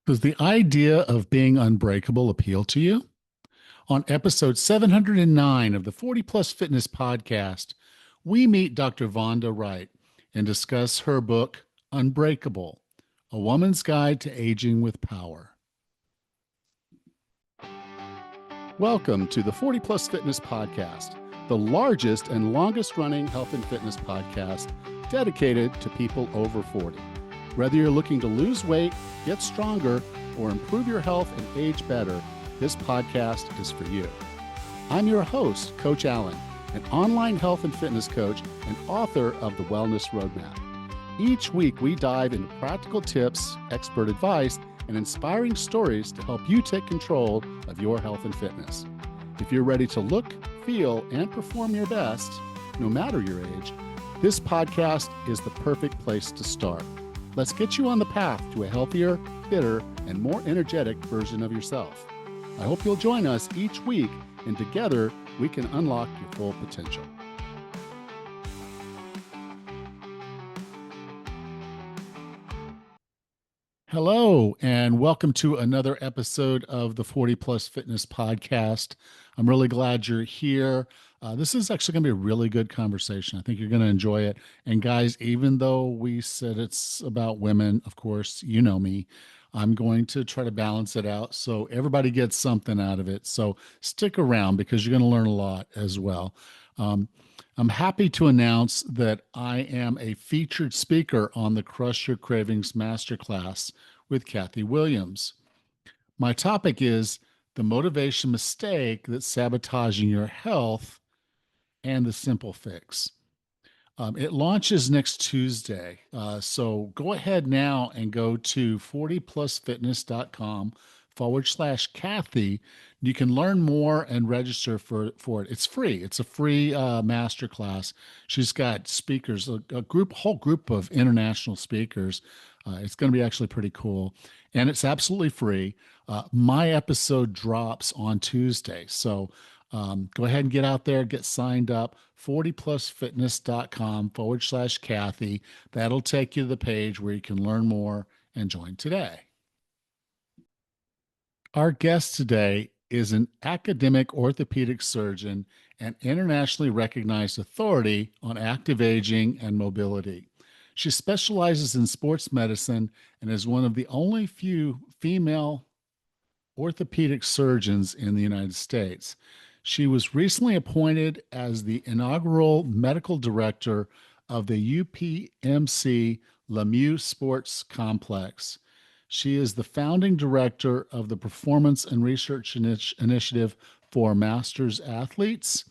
Does the idea of being unbreakable appeal to you? On episode 709 of the 40 Plus Fitness podcast, we meet Dr. Vonda Wright and discuss her book, Unbreakable, A Woman's Guide to Aging with Power. Welcome to the 40 Plus Fitness podcast, the largest and longest running health and fitness podcast dedicated to people over 40. Whether you're looking to lose weight, get stronger, or improve your health and age better, this podcast is for you. I'm your host, Coach Allan, an online health and fitness coach and author of The Wellness Roadmap. Each week, we dive into practical tips, expert advice, and inspiring stories to help you take control of your health and fitness. If you're ready to look, feel, and perform your best, no matter your age, this podcast is the perfect place to start. Let's get you on the path to a healthier, fitter, and more energetic version of yourself. I hope you'll join us each week, and together we can unlock your full potential. Hello, and welcome to another episode of the 40 Plus Fitness Podcast. I'm really glad you're here. This is actually going to be a really good conversation. I think you're going to enjoy it. And guys, even though we said it's about women, of course, you know me, I'm going to try to balance it out so everybody gets something out of it. So stick around because you're going to learn a lot as well. I'm happy to announce that I am a featured speaker on the Crush Your Cravings Masterclass with Kathy Williams. My topic is the motivation mistake that's sabotaging your health and the simple fix. It launches next Tuesday. So go ahead now and go to 40plusfitness.com/Kathy. You can learn more and register for it. It's free. It's a free masterclass. She's got speakers, whole group of international speakers. It's going to be actually pretty cool. And it's absolutely free. My episode drops on Tuesday. So go ahead and get out there, get signed up, 40plusfitness.com/Kathy. That'll take you to the page where you can learn more and join today. Our guest today is an academic orthopedic surgeon and internationally recognized authority on active aging and mobility. She specializes in sports medicine and is one of the only few female orthopedic surgeons in the United States. She was recently appointed as the inaugural medical director of the UPMC Lemieux Sports Complex. She is the founding director of the Performance and Research Initiative for Masters Athletes,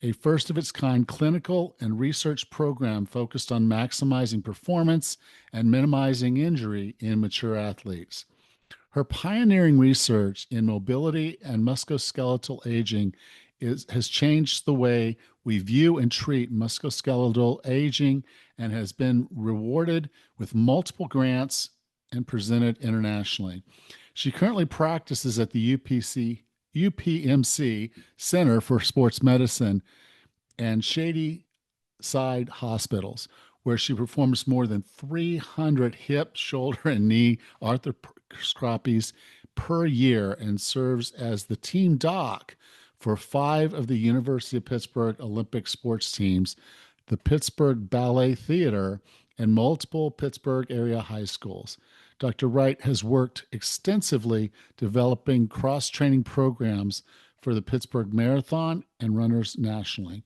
a first of its kind clinical and research program focused on maximizing performance and minimizing injury in mature athletes. Her pioneering research in mobility and musculoskeletal aging has changed the way we view and treat musculoskeletal aging and has been rewarded with multiple grants and presented internationally. She currently practices at the UPMC Center for Sports Medicine and Shady Side Hospitals, where she performs more than 300 hip, shoulder, and knee arthroscopies per year and serves as the team doc for 5 of the University of Pittsburgh Olympic sports teams, the Pittsburgh Ballet Theater, and multiple Pittsburgh area high schools. Dr. Wright has worked extensively developing cross-training programs for the Pittsburgh Marathon and runners nationally.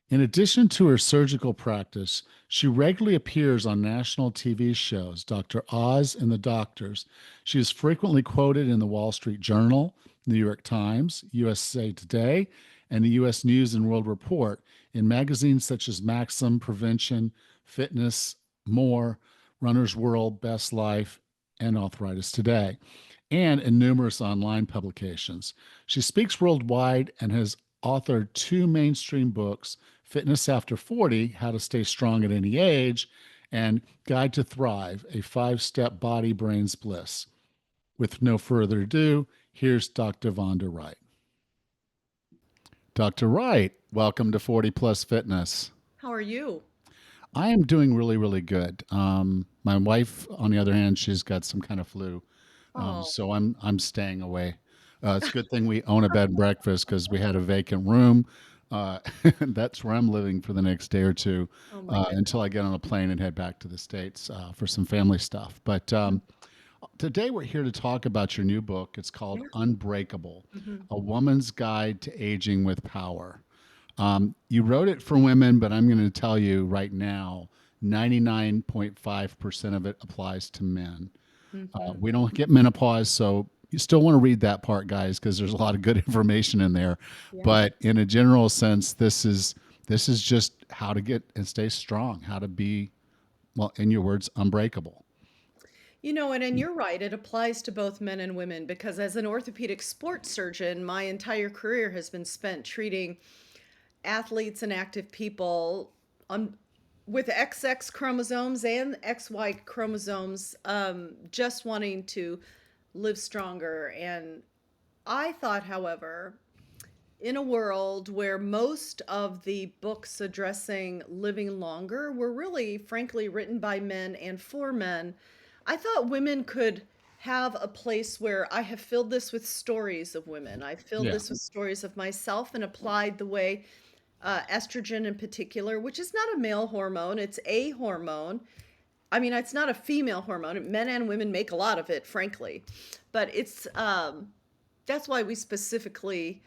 In addition to her surgical practice, she regularly appears on national TV shows, Dr. Oz and the Doctors. She is frequently quoted in the Wall Street Journal, New York Times, USA Today, and the U.S. News and World Report in magazines such as Maxim, Prevention, Fitness, More, Runner's World, Best Life, and Arthritis Today, and in numerous online publications. She speaks worldwide and has authored 2 mainstream books, Fitness After 40, How to Stay Strong at Any Age, and Guide to Thrive, a 5-step body, brains, bliss. With no further ado, here's Dr. Vonda Wright. Dr. Wright, welcome to 40 Plus Fitness. How are you? I am doing really, really good. My wife, on the other hand, she's got some kind of flu. Oh, So I'm staying away. It's a good thing we own a bed and breakfast because we had a vacant room. Uh, that's where I'm living for the next day or two oh my goodness. until I get on a plane and head back to the States for some family stuff. But today we're here to talk about your new book. It's called Yeah. Unbreakable, Hmm. A Woman's Guide to Aging with Power. You wrote it for women, but I'm going to tell you right now 99.5% of it applies to men. Hmm. We don't get menopause, so you still want to read that part, guys, because there's a lot of good information in there. Yeah. But in a general sense, this is just how to get and stay strong, how to be, well, in your words, unbreakable. And you're right, it applies to both men and women because as an orthopedic sports surgeon, my entire career has been spent treating athletes and active people on with XX chromosomes and XY chromosomes, just wanting to live stronger. And I thought, however, in a world where most of the books addressing living longer were really, frankly, written by men and for men, I thought women could have a place where I have filled this with stories of women. I filled Yeah. this with stories of myself and applied the way estrogen in particular, which is not a male hormone, it's a hormone. I mean, it's not a female hormone. Men and women make a lot of it, frankly, but it's that's why we specifically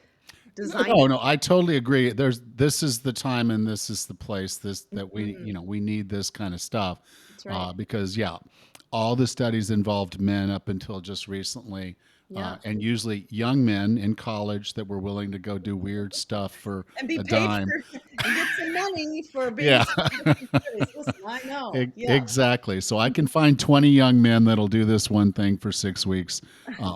No, designed no, it. no, I totally agree. This is the time and this is the place this that we, Mhm. we need this kind of stuff, That's right. because yeah, all the studies involved men up until just recently, Yeah. and usually young men in college that were willing to go do weird stuff for And be a paid dime. for and get some money for being Yeah. so serious. Listen, I know. Yeah. Exactly. So I can find 20 young men that'll do this one thing for 6 weeks.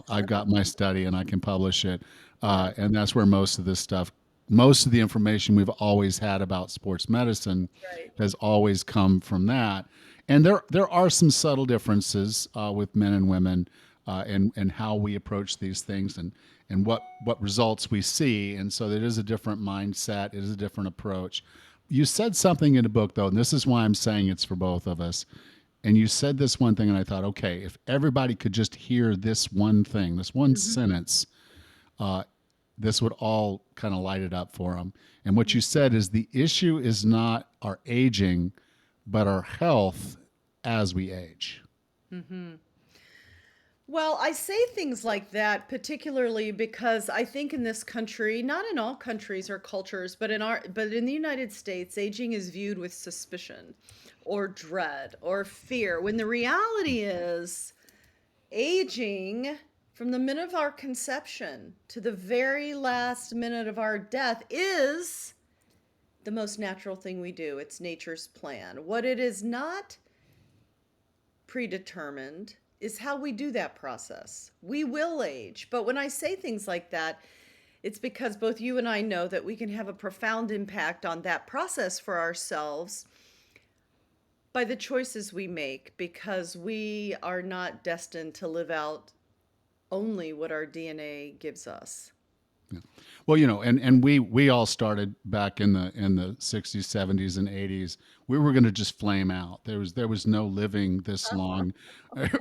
I've got my study and I can publish it. Yeah. And that's where most of the information we've always had about sports medicine Right. has always come from that. And there are some subtle differences with men and women, and how we approach these things, and what results we see. And so it is a different mindset. It is a different approach. You said something in the book, though, and this is why I'm saying it's for both of us. And you said this one thing, and I thought, okay, if everybody could just hear this one thing, this one Hmm. sentence, this would all kind of light it up for them. And what you said is the issue is not our aging, but our health as we age. Hmm. Well, I say things like that particularly because I think in this country, not in all countries or cultures, but in the United States, aging is viewed with suspicion or dread or fear when the reality is aging from the minute of our conception to the very last minute of our death is the most natural thing we do. It's nature's plan. What it is not predetermined is how we do that process. We will age. But when I say things like that, it's because both you and I know that we can have a profound impact on that process for ourselves by the choices we make because we are not destined to live out only what our DNA gives us. Well, and we all started back in the 60s, 70s, and 80s. We were going to just flame out. There was no living this long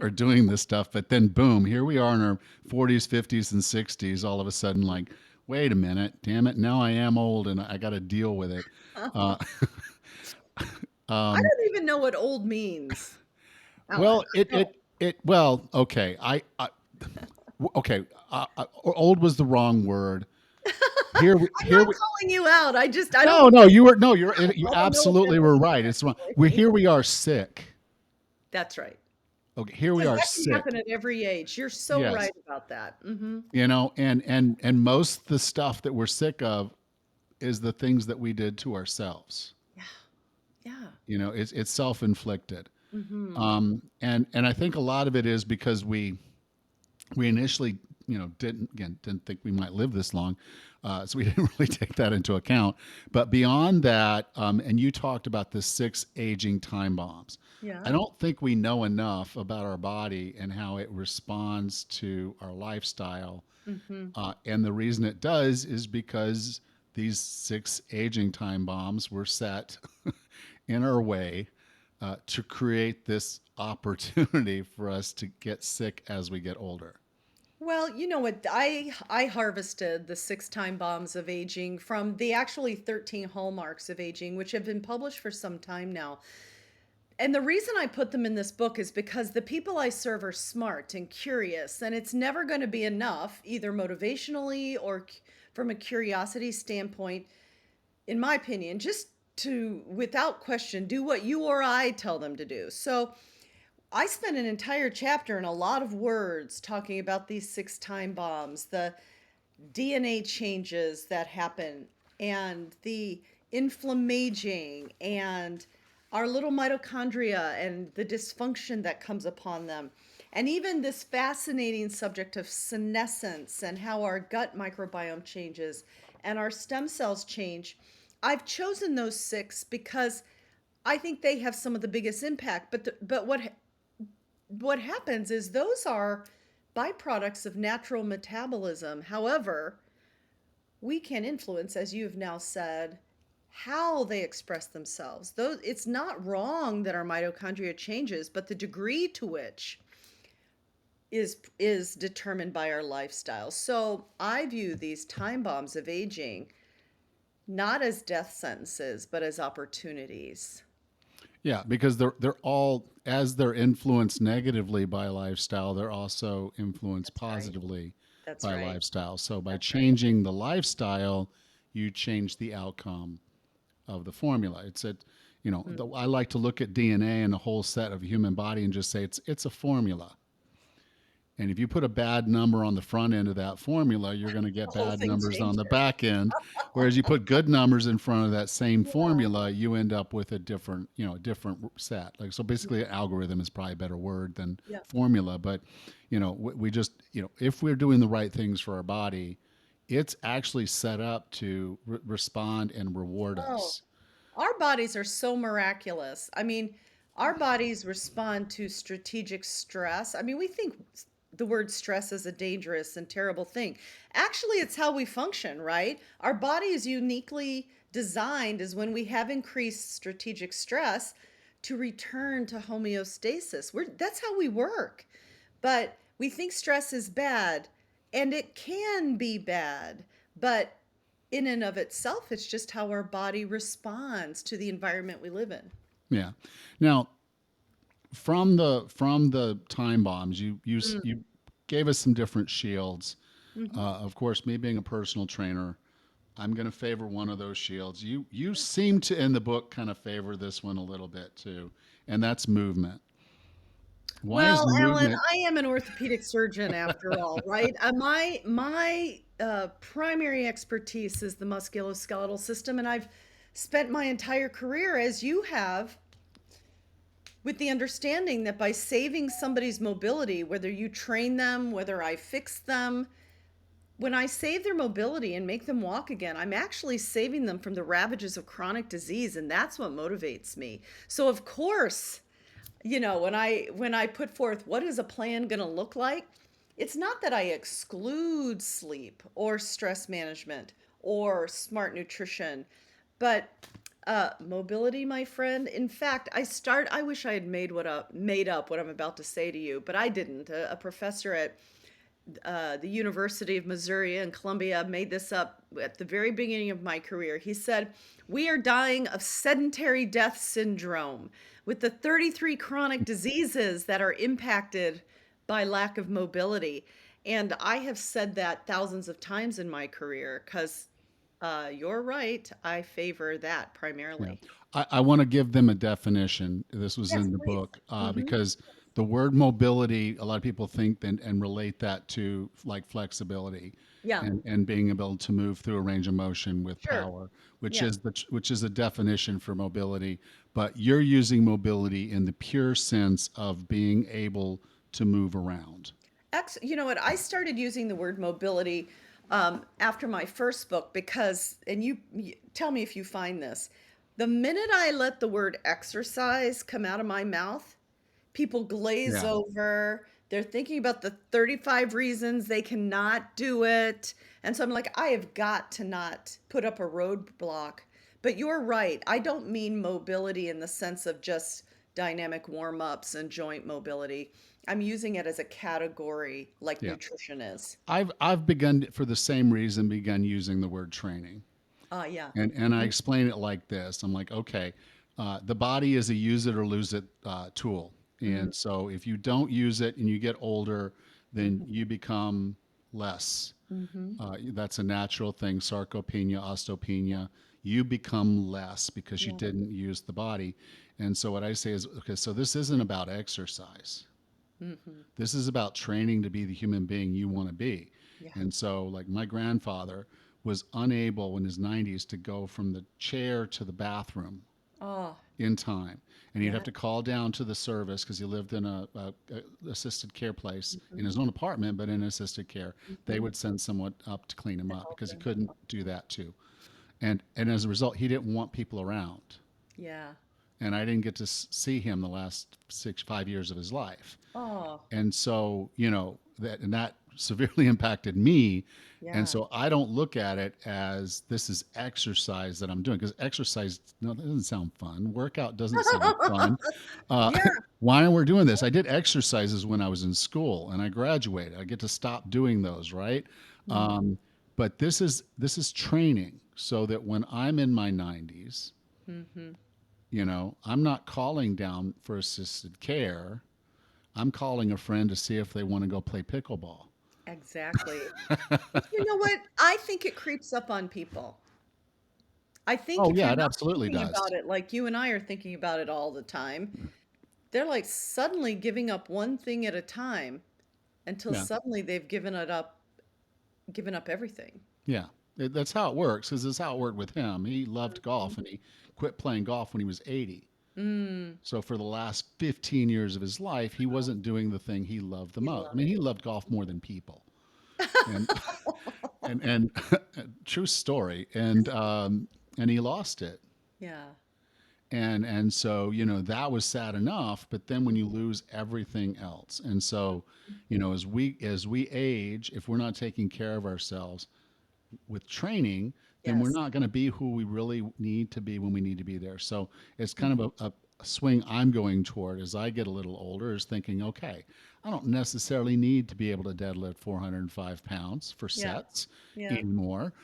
or doing this stuff. But then, boom, here we are in our 40s, 50s, and 60s. All of a sudden, like, wait a minute, damn it, now I am old and I got to deal with it. Uh, I um, don't even know what old means, Alan. well, well, okay, okay, old was the wrong word. Here we I'm here not we calling you out. I don't No, mean no, you all the no absolutely offense were right. It's wrong. We're intended. here. We are sick. That's right. Okay, here we Because are that can happen sick. at every age. You're so Yes, right about that. Hmm. and most of the stuff that we're sick of is the things that we did to ourselves. Yeah. Yeah. It's self inflicted. Hmm. And I think a lot of it is because we initially didn't think we might live this long, so we didn't really take that into account. But beyond that, and you talked about the six aging time bombs. I Yeah. don't think we know enough about our body and how it responds to our lifestyle, Hmm. and the reason it does is because these six aging time bombs were set in our way to create this opportunity for us to get sick as we get older. Well, you know what? I harvested the six time bombs of aging from the actually 13 hallmarks of aging, which have been published for some time now. And the reason I put them in this book is because the people I serve are smart and curious, and it's never going to be enough, either motivationally or from a curiosity standpoint, in my opinion, just to, without question, do what you or I tell them to do. So I spent an entire chapter and a lot of words talking about these six time bombs, the DNA changes that happen, and the inflammaging, and our little mitochondria and the dysfunction that comes upon them. And even this fascinating subject of senescence and how our gut microbiome changes and our stem cells change. I've chosen those six because I think they have some of the biggest impact. But what happens is those are byproducts of natural metabolism. However, we can influence, as you've now said, how they express themselves. Though it's not wrong that our mitochondria changes, but the degree to which is determined by our lifestyle. So I view these time bombs of aging not as death sentences, but as opportunities. Yeah, because they're all, as they're influenced negatively by lifestyle, they're also influenced That's right. positively That's by right. lifestyle. So by That's right. changing the lifestyle, you change the outcome of the formula. It's a, Mm. I like to look at DNA and the whole set of human body and just say it's a formula. And if you put a bad number on the front end of that formula, you're going to The get whole bad thing numbers on the changes. back end. Whereas you put good numbers in front of that same Yeah. formula, you end up with a different, a different set. Like, so basically an algorithm is probably a better word than Yeah. formula. But, we just, if we're doing the right things for our body, it's actually set up to respond and reward Oh, us. our bodies are so miraculous. I mean, our bodies respond to strategic stress. I mean, we think the word stress is a dangerous and terrible thing. Actually, it's how we function, right? Our body is uniquely designed as when we have increased strategic stress to return to homeostasis. That's how we work. But we think stress is bad, and it can be bad. But in and of itself, it's just how our body responds to the environment we live in. Yeah. Now, from the time bombs, you gave us some different shields. Mm-hmm. Of course, me being a personal trainer, I'm going to favor one of those shields. You seem to in the book kind of favor this one a little bit too, and that's movement. Why is Well, Alan, movement? I am an orthopedic surgeon after all, right? My primary expertise is the musculoskeletal system, and I've spent my entire career, as you have, with the understanding that by saving somebody's mobility, whether you train them, whether I fix them, when I save their mobility and make them walk again, I'm actually saving them from the ravages of chronic disease, and that's what motivates me. So of course, when I put forth what is a plan going to look like, it's not that I exclude sleep or stress management or smart nutrition, but mobility, my friend. In fact, I wish I had made up what I'm about to say to you, but I didn't. A professor at the University of Missouri and Columbia made this up at the very beginning of my career. He said, "We are dying of sedentary death syndrome with the 33 chronic diseases that are impacted by lack of mobility." And I have said that thousands of times in my career because you're right. I favor that Yeah, primarily. I want to give them a definition. This was Yes, in the please. book Hmm. because the word mobility, a lot of people think and relate that to like flexibility Yeah, and being able to move through a range of motion with sure. power, which Yeah. is which is a definition for mobility. But you're using mobility in the pure sense of being able to move around. You know what? I started using the word mobility after my first book because, and you tell me if you find this, the minute I let the word exercise come out of my mouth, people glaze Yeah. over. They're thinking about the 35 reasons they cannot do it. And so I'm like, I have got to not put up a roadblock. But you're right. I don't mean mobility in the sense of just dynamic warm-ups and joint mobility. I'm using it as a category like Yeah. nutrition is. I've begun for the same reason begun using the word training. Yeah. And I explain it like this. I'm like, okay, the body is a use it or lose it tool. Mm-hmm. And so if you don't use it and you get older, then Mm-hmm. you become less. Mm-hmm. That's a natural thing. Sarcopenia, osteopenia. You become less because you Yeah. didn't use the body. And so what I say is, okay, so this isn't about exercise. Mm-hmm. This is about training to be the human being you want to be. Yeah. And so, like, my grandfather was unable in his 90s to go from the chair to the bathroom Oh, in time. And he'd yeah. have to call down to the service because he lived in a assisted care place Mm-hmm. in his own apartment, but in assisted care. They Mm-hmm. would send someone up to clean him To up help because he them. couldn't do that too. And as a result, he didn't want people around. Yeah. And I didn't get to see him the last 5 years of his life. Oh, And so, that severely impacted me. And yeah. so I don't look at it as this is exercise that I'm doing because exercise, no, that doesn't sound fun. Workout doesn't sound fun. Uh, Yeah. why are we doing this? I did exercises when I was in school and I graduated. I get to stop doing those, right? Mm-hmm. Um, but this is training so that when I'm in my 90s, Mm-hmm. I'm not calling down for assisted care. I'm calling a friend to see if they want to go play pickleball. Exactly. But you know what? I think it creeps up on people. I think Oh if yeah, you're it not absolutely thinking does. about it like you and I are thinking about it all the time, they're like suddenly giving up one thing at a time until Yeah, suddenly they've given up everything. yeah. That's how it works. Because it's how it worked with him. He loved Mhm. golf, and he quit playing golf when he was 80. Mm, So for the last 15 years of his life, he wasn't doing the thing he loved the he most. I loved mean, he it. loved golf more than people. And and true story. And he lost it. Yeah. And so that was sad enough, but then when you lose everything else, and so as we age, if we're not taking care of ourselves with training, then we're Yes. not going to be who we really need to be when we need to be there. So it's kind Mhm. of a swing I'm going toward as I get a little older, is thinking, okay, I don't necessarily need to be able to deadlift 405 pounds for Yeah. sets Yeah. anymore.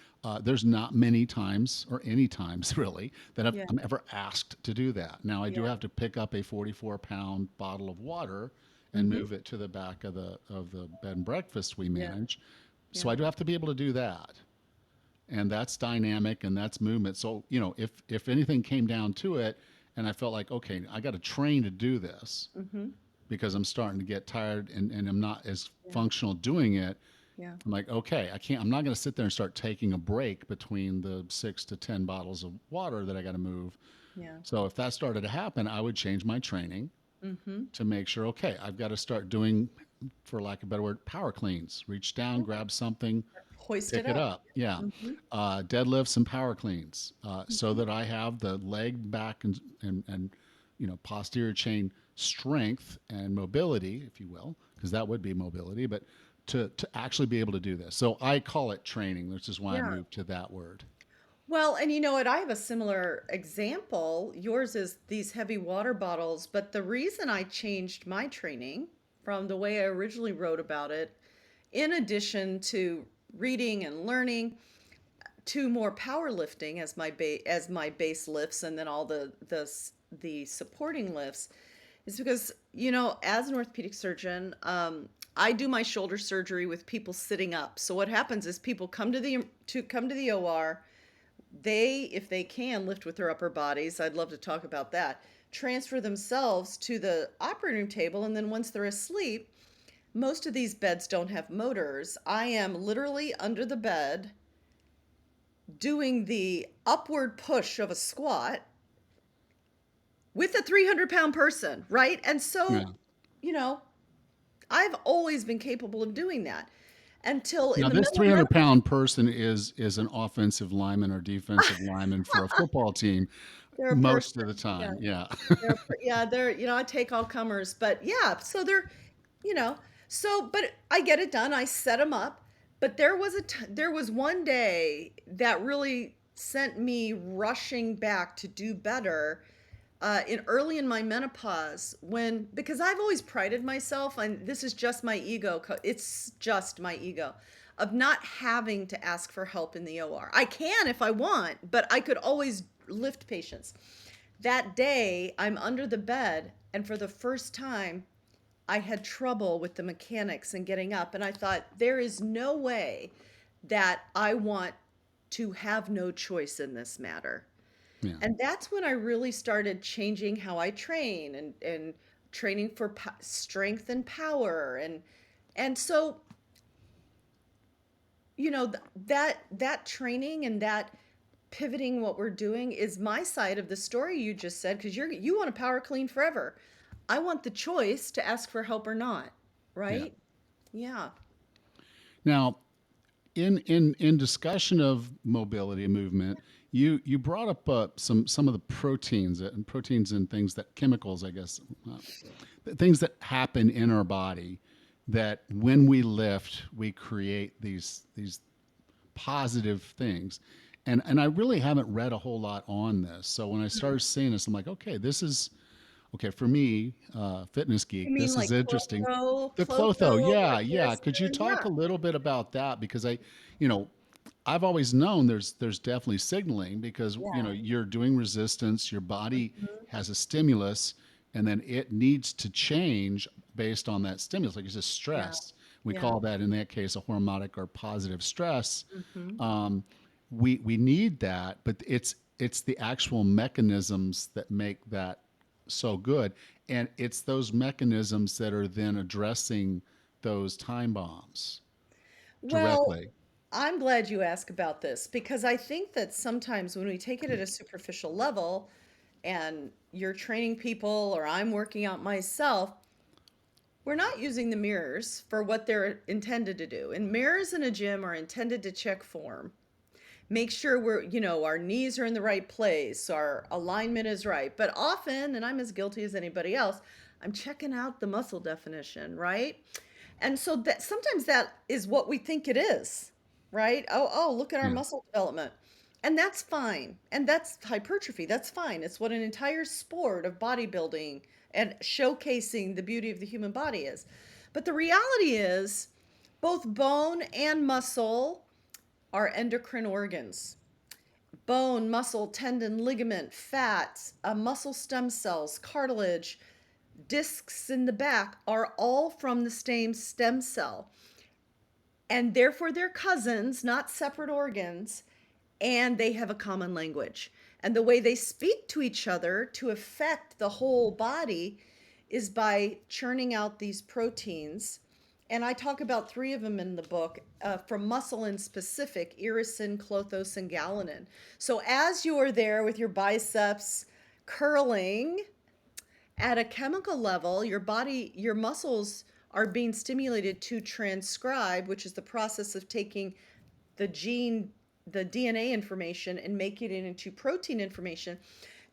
There's not many times, or any times really, that Yeah. I'm ever asked to do that. Now I do Yeah. have to pick up a 44-pound bottle of water and Mhm. move it to the back of the bed and breakfast we Yeah. manage. So Yeah. I do have to be able to do that, and that's dynamic and that's movement. So if anything came down to it, and I felt like, okay, I got to train to do this Mhm. because I'm starting to get tired and I'm not as Yeah. functional doing it. Yeah. I'm like, okay, I'm not going to sit there and start taking a break between the 6 to 10 bottles of water that I got to move. Yeah. So if that started to happen, I would change my training Mhm. to make sure, okay, I've got to start doing, for lack of a better word, power cleans. Reach down, Yeah. grab something, Hoist it pick it up. up. Yeah. Mhm. Deadlifts and power cleans, so Mhm. that I have the leg, back, and posterior chain strength and mobility, if you will, because that would be mobility, but to actually be able to do this. So I call it training, which is why I Yeah. moved to that word. Well, and you know what? I have a similar example. Yours is these heavy water bottles, but the reason I changed my training from the way I originally wrote about it, in addition to reading and learning, to more powerlifting as my base lifts and then all the supporting lifts, is because as an orthopedic surgeon, I do my shoulder surgery with people sitting up. So what happens is people come to the OR. They, if they can, lift with their upper bodies. I'd love to talk about that. Transfer themselves to the operating room table, and then once they're asleep, most of these beds don't have motors. I am literally under the bed doing the upward push of a squat with a 300-pound person, right? And so, Yeah. you know, I've always been capable of doing that until in Now the this middle of 300-pound person is an offensive lineman or defensive lineman for a football team they're a most person. of the Yeah. time. Yeah. Yeah, I take all comers, but yeah, so you know, but I get it done. I set them up, but there was one day that really sent me rushing back to do better. in early in my menopause, when because I've always prided myself, and this is just my ego, it's just my ego of not having to ask for help in the OR. I can if I want, but I could always lift patients. That day, I'm under the bed, and for the first time, I had trouble with the mechanics and getting up. And I thought, there is no way that I want to have no choice in this matter. Yeah. And that's when I really started changing how I train and training for strength and power. And so, that training and that pivoting what we're doing is my side of the story you just said, because you want to power clean forever. I want the choice to ask for help or not, Yeah. right? Yeah. Now, in discussion of mobility and movement, you brought up some of the proteins and things that chemicals, I guess, things that happen in our body that when we lift, we create these positive things. And I really haven't read a whole lot on this. So when I Mm. started seeing this, I'm like, okay, this is okay for me, fitness You geek. mean This like is interesting. The Clotho, Clotho, yeah, yeah. Could you orchisten? talk Yeah. a little bit about that? Because you know, I've always known there's definitely signaling because Yeah. you're doing resistance, your body Mhm. has a stimulus, and then it needs to change based on that stimulus. Like it's just Yeah. stress. We Yeah. call that in that case a hormetic or positive stress. Hmm. Um, we need that, but it's the actual mechanisms that make that so good, and it's those mechanisms that are then addressing those time bombs Well, directly. I'm glad you asked about this because I think that sometimes when we take it at a superficial level and you're training people or I'm working out myself, we're not using the mirrors for what they're intended to do. And mirrors in a gym are intended to check form, make sure our knees are in the right place, our alignment is right. But often, and I'm as guilty as anybody else, I'm checking out the muscle definition, right? And so that sometimes that is what we think it is, right? Oh, look at our Yeah. muscle development. And that's fine. And that's hypertrophy. That's fine. It's what an entire sport of bodybuilding and showcasing the beauty of the human body is. But the reality is, both bone and muscle are endocrine organs. Bone, muscle, tendon, ligament, fat, muscle stem cells, cartilage, discs in the back are all from the same stem cell. And therefore, they're cousins, not separate organs, and they have a common language. And the way they speak to each other to affect the whole body is by churning out these proteins. And I talk about three of them in the book, from muscle in specific: irisin, clothos, and galanin. So as you are there with your biceps curling, at a chemical level, your muscles are being stimulated to transcribe, which is the process of taking the the DNA information and making it into protein information,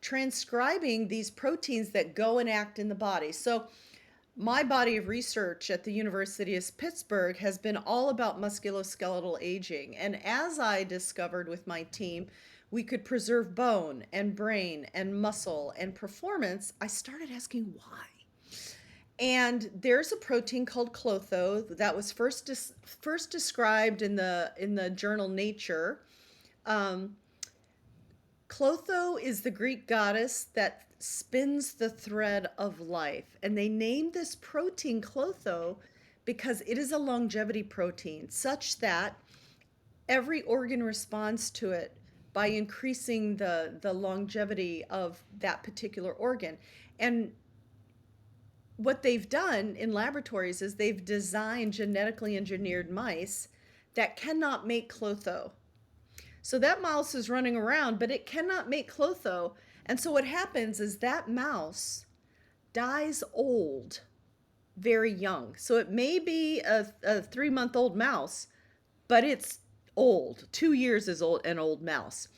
transcribing these proteins that go and act in the body. So my body of research at the University of Pittsburgh has been all about musculoskeletal aging. And as I discovered with my team, we could preserve bone and brain and muscle and performance, I started asking why. And there's a protein called Clotho that was first described in the journal Nature. Um, Clotho is the Greek goddess that spins the thread of life. And they named this protein Clotho because it is a longevity protein, such that every organ responds to it by increasing the longevity of that particular organ. And what they've done in laboratories is they've designed genetically engineered mice that cannot make Clotho. So that mouse is running around, but it cannot make Clotho. And so what happens is that mouse dies old, very young. So it may be a 3 month old mouse, but it's old. 2 years is an old mouse.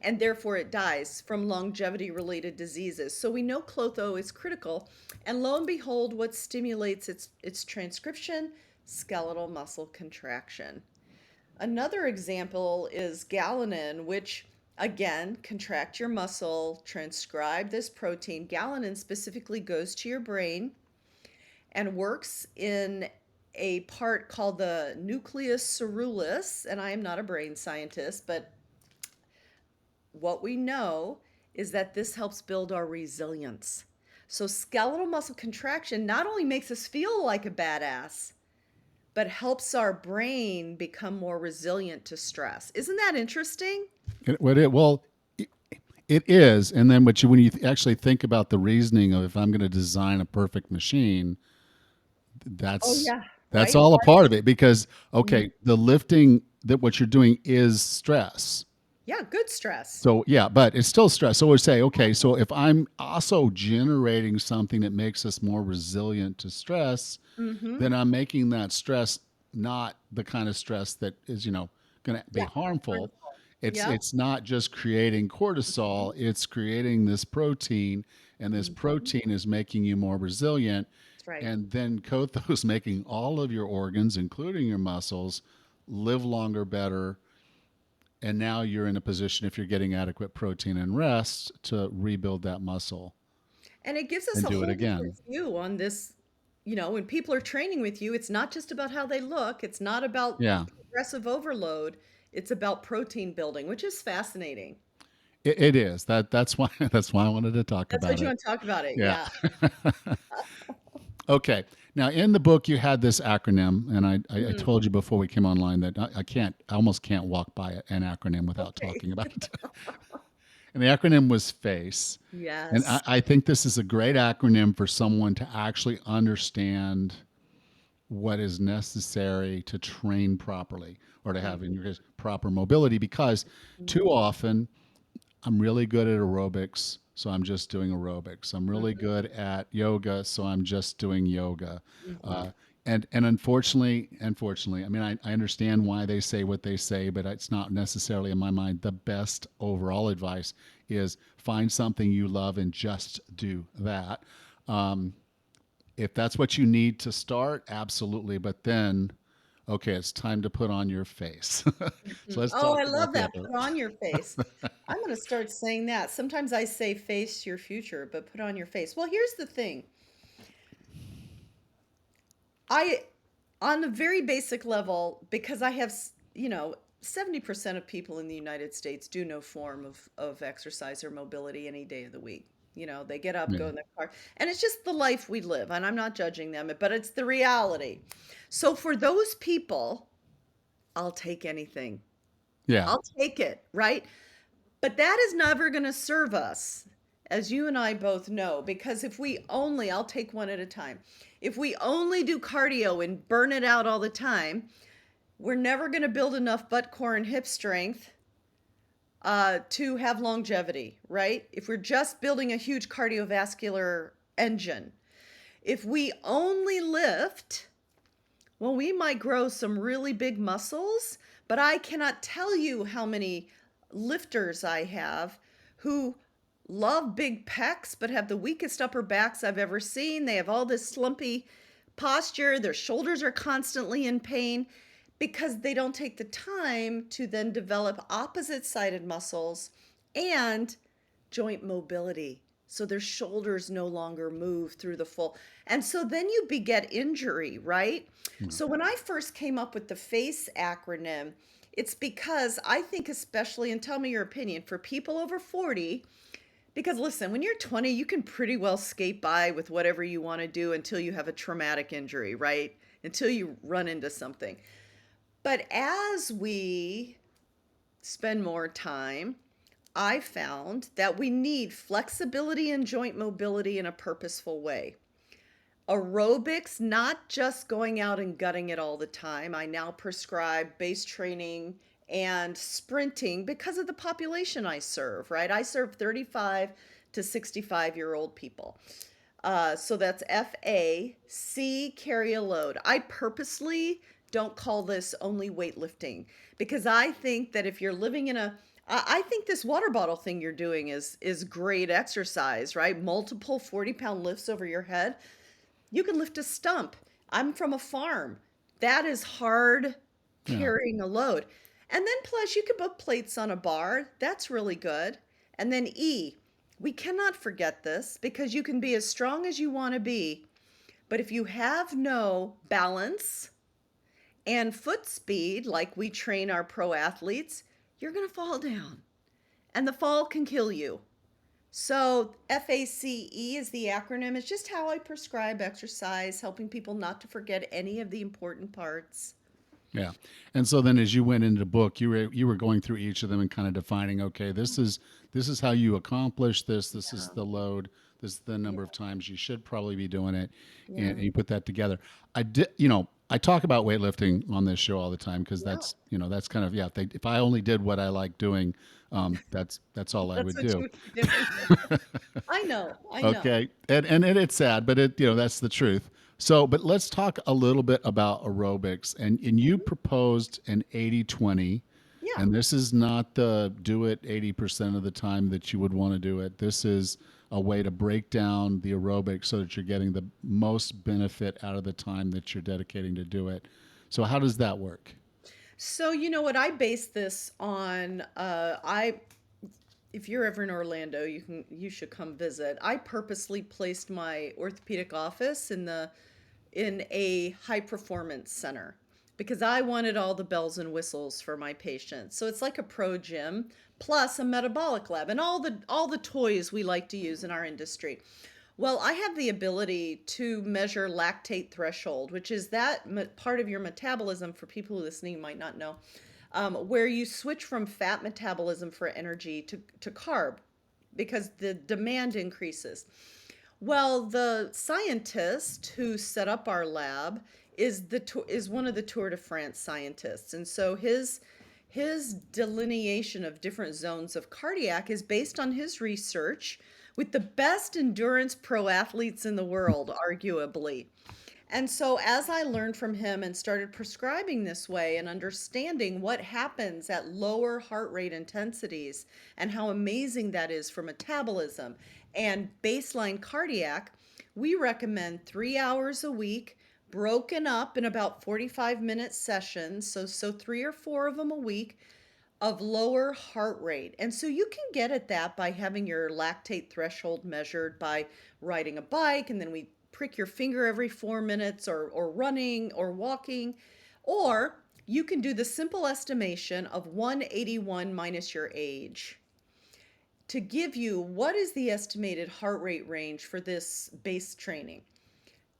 And therefore it dies from longevity related diseases. So we know Clotho is critical. And lo and behold, what stimulates its transcription? Skeletal muscle contraction. Another example is galanin, which Again, contract your muscle, transcribe this protein. Galanin specifically goes to your brain and works in a part called the nucleus ceruleus. And I am not a brain scientist, but what we know is that this helps build our resilience. So, skeletal muscle contraction not only makes us feel like a badass, but helps our brain become more resilient to stress. Isn't that interesting? Well, it is. And then, when you actually think about the reasoning of if I'm going to design a perfect machine, Oh, that's yeah. that's Right? all a part of it because Mhm. okay, the lifting that what you're doing is stress. Yeah, good stress. So yeah, but it's still stress. So we say, okay, so if I'm also generating something that makes us more resilient to stress, Hmm. then I'm making that stress not the kind of stress that is, going to be Yeah. harmful. Harmful. It's Yep. it's not just creating cortisol, it's creating this protein, and this Hmm. protein is making you more resilient. That's right. And then Clotho is making all of your organs, including your muscles, live longer, better, and now you're in a position, if you're getting adequate protein and rest, to rebuild that muscle And it gives us and a do it whole different again. view on this. When people are training with you, it's not just about how they look, it's not about Yeah, progressive overload, it's about protein building, which is fascinating. it is. That's why that's why I wanted to talk That's what about you it. want to talk about it. Yeah. Yeah. Okay. Now, in the book, you had this acronym, and I Hmm. told you before we came online that I almost can't walk by an acronym without Okay. talking about it. And the acronym was FACE. And Yes. I think this is a great acronym for someone to actually understand what is necessary to train properly or to have, in Mhm. your case, proper mobility, because too Mhm. often I'm really good at aerobics, so I'm just doing aerobics. I'm really Mhm. good at yoga, so I'm just doing yoga. Mhm. Uh, and unfortunately, I mean, I understand why they say what they say, but it's not necessarily, in my mind, the best overall advice is find something you love and just do that. Um, if that's what you need to start, absolutely. But then, okay, it's time to put on your face. So Mhm. let's Oh, talk I about love the that. other. Put on your face. I'm going to start saying that. Sometimes I say face your future, but put on your face. Well, here's the thing. I, on a very basic level, because I have, 70% of people in the United States do no form of exercise or mobility any day of the week. They get up, Yeah. go in their car, and it's just the life we live. And I'm not judging them, but it's the reality. So for those people, I'll take anything. Yeah. I'll take it, right? But that is never going to serve us, as you and I both know, because if we only, I'll take one at a time. If we only do cardio and burn it out all the time, we're never going to build enough butt, core, and hip strength to have longevity, right? If we're just building a huge cardiovascular engine, if we only lift, well, we might grow some really big muscles, but I cannot tell you how many lifters I have who love big pecs but have the weakest upper backs I've ever seen. They have all this slumpy posture, their shoulders are constantly in pain because they don't take the time to then develop opposite sided muscles and joint mobility. So their shoulders no longer move through the full. And so then you beget injury, right? Yeah. So when I first came up with the FACE acronym, it's because I think, especially, and tell me your opinion, for people over 40, because listen, when you're 20, you can pretty well skate by with whatever you want to do until you have a traumatic injury, right? Until you run into something. But as we spend more time, I found that we need flexibility and joint mobility in a purposeful way. Aerobics, not just going out and gutting it all the time. I now prescribe base training and sprinting because of the population I serve, right? I serve 35 to 65-year-old people. So that's FAC, carry a load. I purposely don't call this only weightlifting because I think that if you're living in I think this water bottle thing you're doing is great exercise, right? Multiple 40-pound lifts over your head. You can lift a stump. I'm from a farm. That is hard Yeah. carrying a load. And then plus you can put plates on a bar. That's really good. And then E, we cannot forget this because you can be as strong as you want to be, but if you have no balance and foot speed, like we train our pro athletes, you're going to fall down and the fall can kill you. So, FACE is the acronym. It's just how I prescribe exercise, helping people not to forget any of the important parts. Yeah. And so then as you went into the book, you were going through each of them and kind of defining, okay, this is how you accomplish this, this is Yeah. the load, this is the number of Yeah. times you should probably be doing it, and Yeah. you put that together. I talk about weightlifting on this show all the time because Yeah. that's kind of, yeah, if I only did what I like doing, that's all I That's would what do. you would be doing. I know. I know. Okay. And it's sad, but that's the truth. So, but let's talk a little bit about aerobics. And you Mhm. proposed an 80-20, Yeah. and this is not the do it 80% of the time that you would want to do it. This is a way to break down the aerobics so that you're getting the most benefit out of the time that you're dedicating to do it. So, how does that work? So, you know what? I base this on, if you're ever in Orlando, you should come visit. I purposely placed my orthopedic office in a high performance center because I wanted all the bells and whistles for my patients. So it's like a pro gym plus a metabolic lab and all the toys we like to use in our industry. Well, I have the ability to measure lactate threshold, which is that part of your metabolism for people listening might not know, where you switch from fat metabolism for energy to carb because the demand increases. Well, the scientist who set up our lab is one of the Tour de France scientists, and so his delineation of different zones of cardiac is based on his research with the best endurance pro athletes in the world, arguably. And so, as I learned from him and started prescribing this way and understanding what happens at lower heart rate intensities and how amazing that is for metabolism and baseline cardiac, we recommend 3 hours a week, broken up in about 45-minute sessions. So 3 or 4 of them a week of lower heart rate. And so you can get at that by having your lactate threshold measured by riding a bike, and then we prick your finger every 4 minutes, or running or walking. Or you can do the simple estimation of 181 minus your age to give you what is the estimated heart rate range for this base training.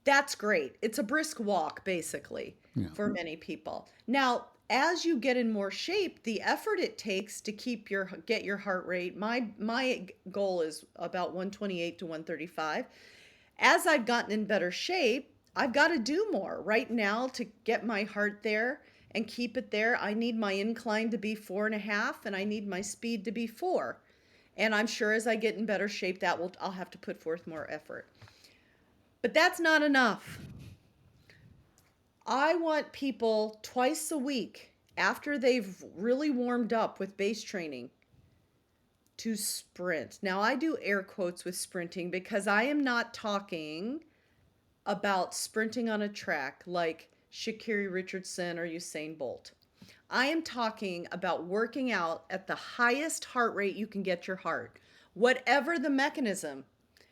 That's great. It's a brisk walk, basically, Yeah. for many people. Now, as you get in more shape, the effort it takes to get your heart rate, my goal is about 128 to 135. As I've gotten in better shape, I've got to do more. Right now, to get my heart there and keep it there, I need my incline to be 4.5, and I need my speed to be 4. And I'm sure as I get in better shape, I'll have to put forth more effort. But that's not enough. I want people twice a week after they've really warmed up with base training to sprint. Now, I do air quotes with sprinting because I am not talking about sprinting on a track like Sha'Carri Richardson or Usain Bolt. I am talking about working out at the highest heart rate you can get your heart. Whatever the mechanism,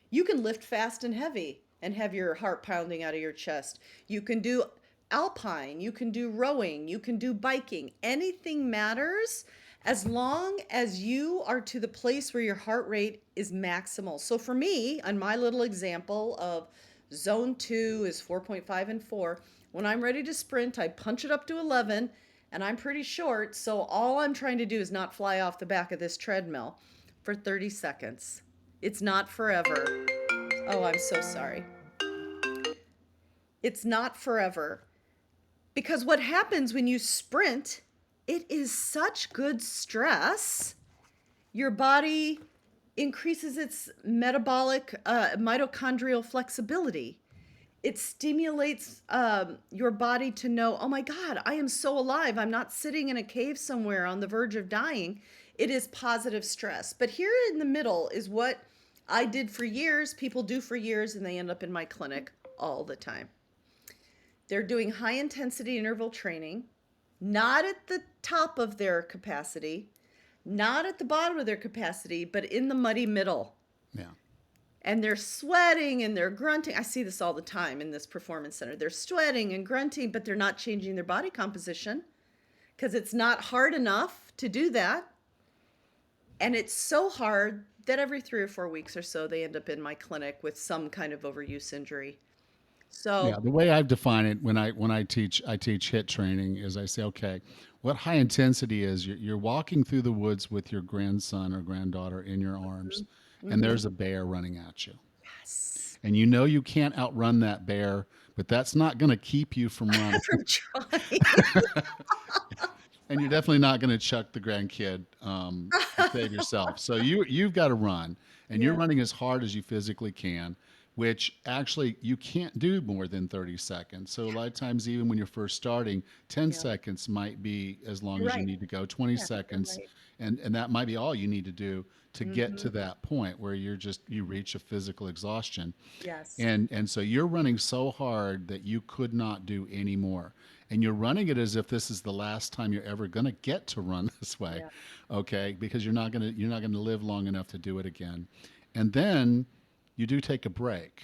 you can lift fast and heavy and have your heart pounding out of your chest. You can do alpine, you can do rowing, you can do biking. Anything matters as long as you are to the place where your heart rate is maximal. So for me, on my little example of zone 2 is 4.5 and 4, when I'm ready to sprint, I punch it up to 11, and I'm pretty short, so all I'm trying to do is not fly off the back of this treadmill for 30 seconds. It's not forever. Oh, I'm so sorry. It's not forever. Because what happens when you sprint, it is such good stress. Your body increases its mitochondrial flexibility. It stimulates your body to know, oh my God, I am so alive. I'm not sitting in a cave somewhere on the verge of dying. It is positive stress. But here in the middle is what I did for years, people do for years, and they end up in my clinic all the time. They're doing high intensity interval training. not at the top of their capacity, not at the bottom of their capacity, but in the muddy middle. Yeah. And they're sweating and they're grunting. I see this all the time in this performance center. They're sweating and grunting, but they're not changing their body composition because it's not hard enough to do that. And it's so hard that every 3 or 4 weeks or so, they end up in my clinic with some kind of overuse injury. Yeah, So, the way I've defined it when I teach HIIT training is I say, okay, what high intensity is you're walking through the woods with your grandson or granddaughter in your arms, and mm-hmm. there's a bear running at you, Yes. and you know you can't outrun that bear, but that's not going to keep you from running, From trying. and you're definitely not going to chuck the grandkid to save yourself. So you've got to run, and you're Yeah. running as hard as you physically can, which actually you can't do more than 30 seconds. So a lot of times, even when you're first starting, 10 Yeah. seconds might be as long You're as you right. need to go, 20 Yeah, you're seconds, right. and that might be all you need to do to get Mm-hmm. to that point where you reach a physical exhaustion. Yes. And so you're running so hard that you could not do any more, and you're running it as if this is the last time you're ever going to get to run this way, Yeah. okay, because you're not going to live long enough to do it again. And then you do take a break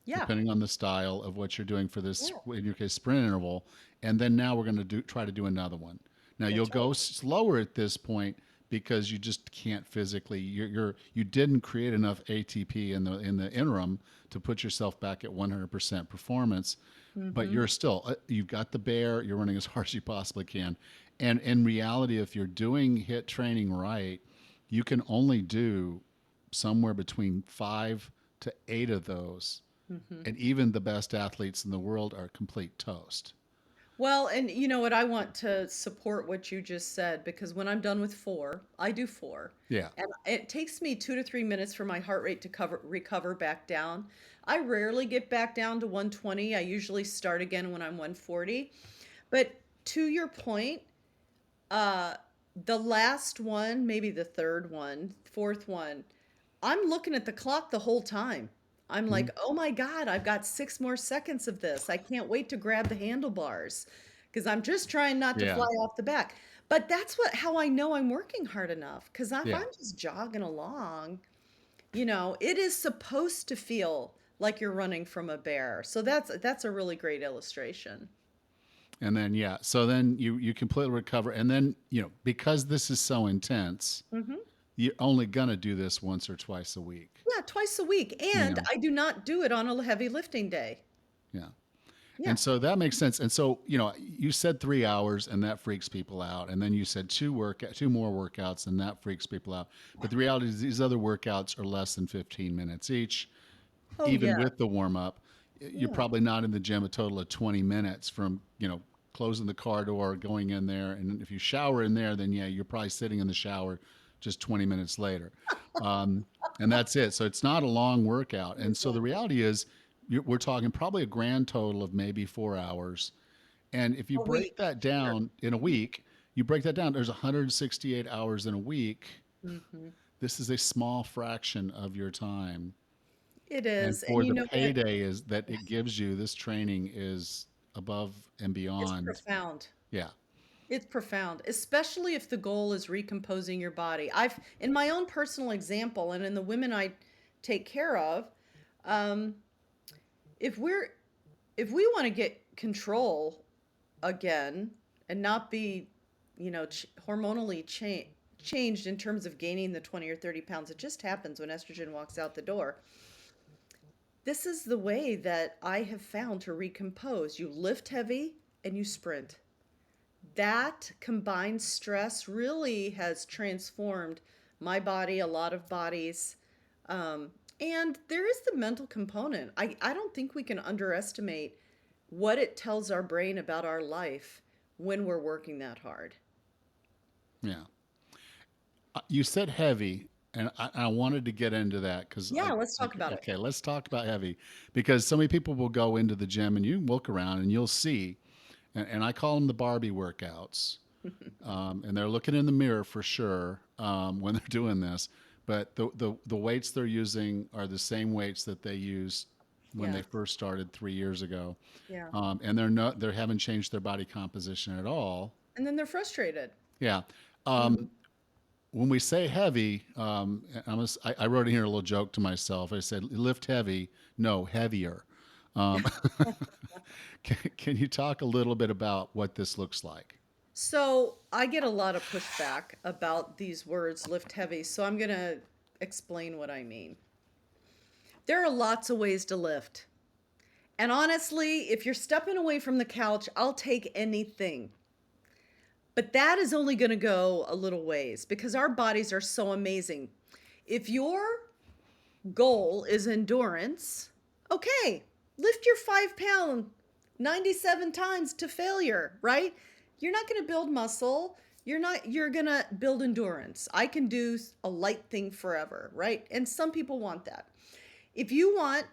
Yeah. depending on the style of what you're doing for this, Yeah. in your case, sprint interval. And then now we're going to try to do another one. Now you'll That's right. go slower at this point because you just can't physically. You didn't create enough ATP in the interim to put yourself back at 100% performance, but Mm-hmm. you're still you've got the bear. You're running as hard as you possibly can, and in reality, if you're doing HIIT training right, you can only do somewhere between 5 to 8 of those, Mm-hmm. and even the best athletes in the world are complete toast. Well, and you know what? I want to support what you just said because when I'm done with four, I do four. Yeah. And it takes me 2 to 3 minutes for my heart rate to recover back down. I rarely get back down to 120. I usually start again when I'm 140. But to your point, uh, the last one, maybe the third one, fourth one, I'm looking at the clock the whole time. I'm Mhm. like, oh my God, I've got 6 more seconds of this. I can't wait to grab the handlebars because I'm just trying not to Yeah. fly off the back. But that's how I know I'm working hard enough. Because if Yeah. I'm just jogging along, it is supposed to feel like you're running from a bear. So that's a really great illustration. And then yeah, so then you completely recover, and then because this is so intense, Hmm. you're only gonna do this once or twice a week. Yeah, twice a week. And Yeah. I do not do it on a heavy lifting day. Yeah. Yeah. And so that makes sense. And so, you said 3 hours and that freaks people out. And then you said two more workouts and that freaks people out. But the reality is these other workouts are less than 15 minutes each, Oh, even yeah. with the warm up. You're Yeah. probably not in the gym a total of 20 minutes from, closing the car door, going in there. And if you shower in there, then yeah, you're probably sitting in the shower just 20 minutes later. Um, and that's it. So it's not a long workout. And so the reality is, we're talking probably a grand total of maybe 4 hours. And if you A break week. that Sure. down in a week, you break that down, there's 168 hours in a week. Mhm. This is a small fraction of your time. It And is, and for you the know what? payday is that it gives you, this training is above and It's beyond. profound. Yeah. It's profound, especially if the goal is recomposing your body. In my own personal example, and in the women I take care of, um, if we're if we want to get control again and not be, hormonally changed in terms of gaining the 20 or 30 pounds, it just happens when estrogen walks out the door. This is the way that I have found to recompose. You lift heavy and you sprint. That combined stress really has transformed my body, a lot of bodies. Um, and there is the mental component. I don't think we can underestimate what it tells our brain about our life when we're working that hard. Yeah. You said heavy, and I wanted to get into that because Yeah, let's talk about it. okay, let's talk about heavy, because so many people will go into the gym and you look around and you'll see, and I call them the Barbie workouts, and they're looking in the mirror for sure when they're doing this, but the weights they're using are the same weights that they used when they Yeah, first started 3 years ago, yeah. and they haven't changed their body composition at all. And then they're frustrated. Yeah. Mhm. When we say heavy, I wrote in here a little joke to myself. I said, lift heavy, no, heavier. Um, can you talk a little bit about what this looks like? So I get a lot of pushback about these words lift heavy. So I'm going to explain what I mean. There are lots of ways to lift. And honestly, if you're stepping away from the couch, I'll take anything. But that is only going to go a little ways because our bodies are so amazing. If your goal is endurance, okay, lift your 5 pound 97 times to failure, right? You're not going to build muscle. You're going to build endurance. I can do a light thing forever, right? And some people want that. If you want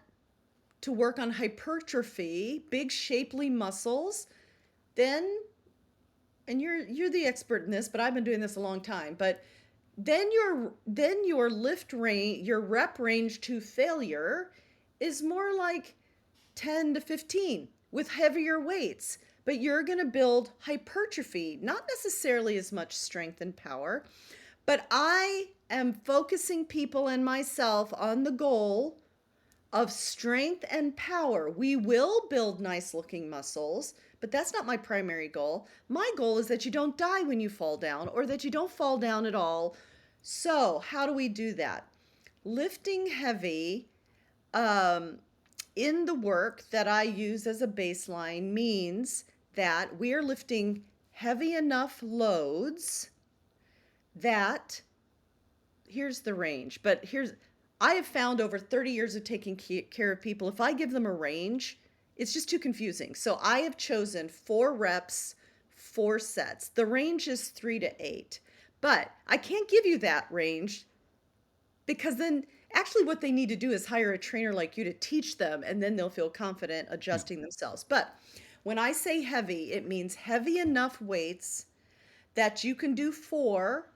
to work on hypertrophy, big shapely muscles, then and you're the expert in this, but I've been doing this a long time, but then your lift range, your rep range to failure is more like 10 to 15 with heavier weights. But you're going to build hypertrophy, not necessarily as much strength and power. But I am focusing people and myself on the goal of strength and power. We will build nice looking muscles, but that's not my primary goal. My goal is that you don't die when you fall down or that you don't fall down at all. So, how do we do that? Lifting heavy um, in the work that I use as a baseline means that we are lifting heavy enough loads that here's the range, but here's I have found over 30 years of taking care of people, if I give them a range, it's just too confusing. So I have chosen 4 reps, 4 sets. The range is 3 to 8, but I can't give you that range because then actually what they need to do is hire a trainer like you to teach them, and then they'll feel confident Yeah. adjusting themselves. But when I say heavy, it means heavy enough weights that you can do 4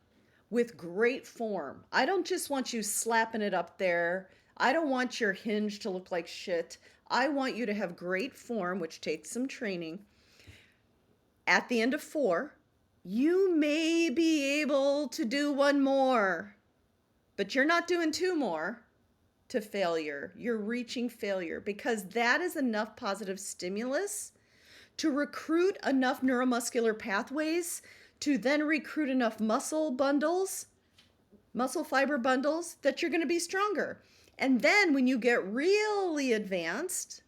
with great form. I don't just want you slapping it up there. I don't want your hinge to look like shit. I want you to have great form, which takes some training. At the end of 4, you may be able to do 1 more, but you're not doing 2 more to failure. You're reaching failure because that is enough positive stimulus to recruit enough neuromuscular pathways to then recruit enough muscle fiber bundles that you're going to be stronger. And then when you get really advanced,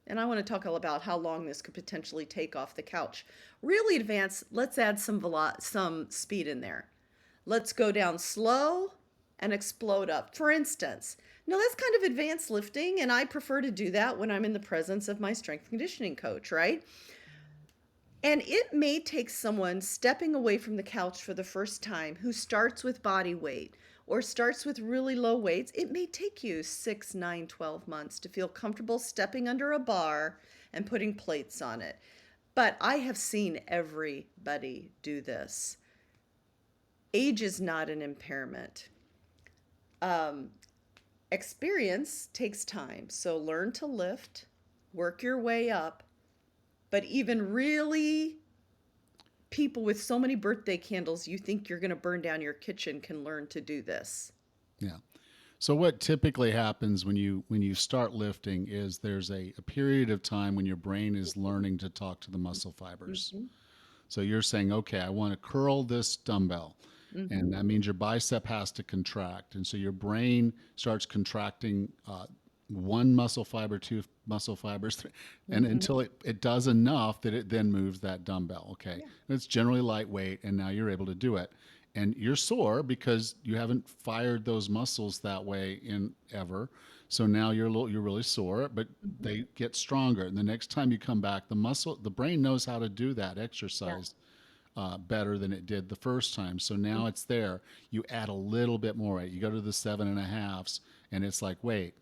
and I want to talk all about how long this could potentially take off the couch. Really advanced, let's add some speed in there. Let's go down slow and explode up. For instance, now that's kind of advanced lifting, and I prefer to do that when I'm in the presence of my strength conditioning coach, right? And it may take someone stepping away from the couch for the first time who starts with body weight or starts with really low weights. It may take you 6, 9, 12 months to feel comfortable stepping under a bar and putting plates on it. But I have seen everybody do this. Age is not an impairment. Um, Experience takes time. So learn to lift, work your way up. But even really people with so many birthday candles you think you're going to burn down your kitchen can learn to do this. Yeah. So what typically happens when you start lifting is there's a period of time when your brain is learning to talk to the muscle fibers. Mm-hmm. So you're saying, okay, I want to curl this dumbbell. And Mm-hmm. that means your bicep has to contract. And so your brain starts contracting one muscle fiber, two muscle fibers, and Mm-hmm. until it does enough that it then moves that dumbbell. Okay. Yeah. And it's generally lightweight, and now you're able to do it. And you're sore because you haven't fired those muscles that way in ever. So now you're really sore, but Mm-hmm. they get stronger. And the next time you come back, the brain knows how to do that Yeah. exercise better than it did the first time. So now Mm-hmm. it's there. You add a little bit more. You go to the 7.5s, and it's like, wait,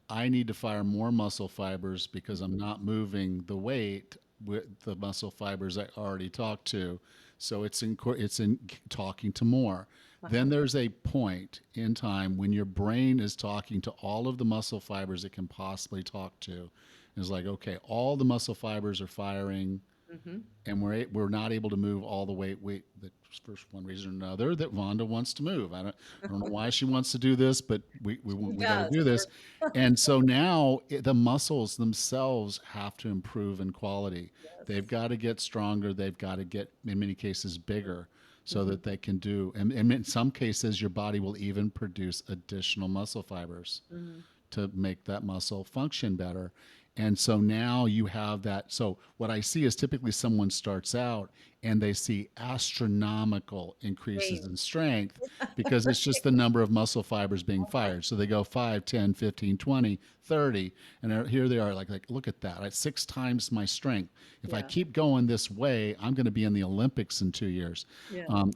I need to fire more muscle fibers because I'm not moving the weight with the muscle fibers I already talked to. So it's in talking to more. Then Uh-huh. there's a point in time when your brain is talking to all of the muscle fibers it can possibly talk to. It's like, okay, all the muscle fibers are firing Mhm. and we're not able to move all the weight. That's for one reason or another that Vonda wants to move. I don't know why she wants to do this, but we got to Yes, do we're this. And so now the muscles themselves have to improve in quality. They've yes. got to get stronger. They've got to get, in many cases, bigger so Mhm, that they can do. And in some cases, your body will even produce additional muscle fibers mhm. to make that muscle function better. And so now you have that. So what I see is typically someone starts out and they see astronomical increases in Gains. strength because it's just the number of muscle fibers being fired. So they go 5, 10, 15, 20, 30, and here they are like look at that. At 6 times my strength. If I Yeah, keep going this way, I'm going to be in the Olympics in 2 years. yeah. Um,